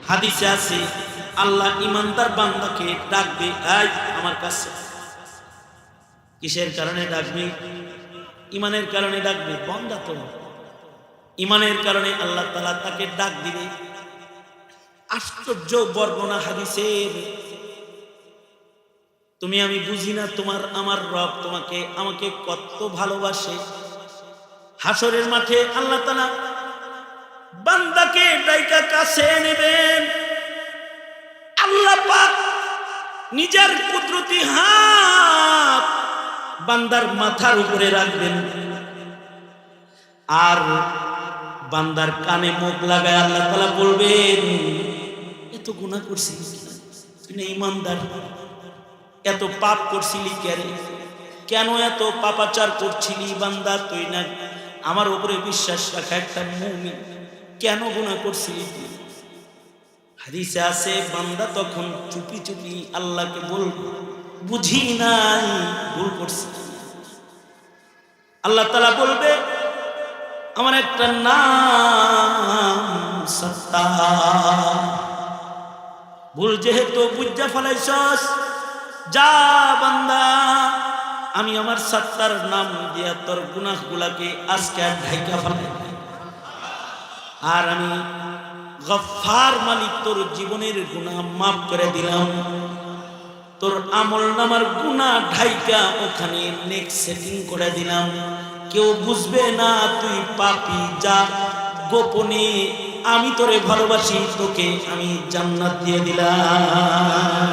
হাদিসে আছে আল্লাহ ইমানদার বান্দাকে ডাকবে, এই আমার কাছে। কিসের কারণে ডাকবে? ইমানের কারণে ডাকবে। বান্দা তো ইমানের কারণে আল্লাহ তাআলা তাকে ডাক দিবে। আশ্চর্য বর্ণনা হাদিসের। তুমি আমি বুঝি না তোমার আমার রব তোমাকে আমাকে কত ভালোবাসে। হাসরের মাঠে আল্লাহ তাআলা বান্দাকে ডাইকা কাছে নেবেন। আল্লাহ পাক নিজের কুদরতি হাত বান্দার মাথার উপরে রাখবেন, আর বান্দার কানে মুখ লাগায় আল্লাহ তাআলা বলবেন, এত গুনাহ করছিলি তুই না ইমানদার, এত পাপ করছিলি কেন এত পাপাচার করছিলি বান্দা, তুই না আমার উপরে বিশ্বাস রাখা একটা মুমিন, কেন গুনাহ করছিলি তুই? হাদিসে আছে বান্দা তখন চুপি চুপি আল্লাহকে বলবে, বুঝি নাই ভুল করছি। আল্লাহ তাআলা বলবে, আমার একটা নাম সত্তার, ভুল যেহেতু বুঝা ফেলাইছস, যা বান্দা আমি আমার সত্তার নাম দিয়া তোর গুনাহগুলাকে আজকে ঢাইকা ফেলাই, আর আমি গফফার মালিক তোর জীবনের গুনাহ মাফ করে দিলাম। তোর আমল নামার গুনাহ ঢাইকা ওখানে নেক্সট সেটিং করে দিলাম। কেউ বুঝবে না তুই পাপী, যা গোপনে আমি তোরে ভালোবাসি, তোকে আমি জান্নাত দিয়ে দিলাম।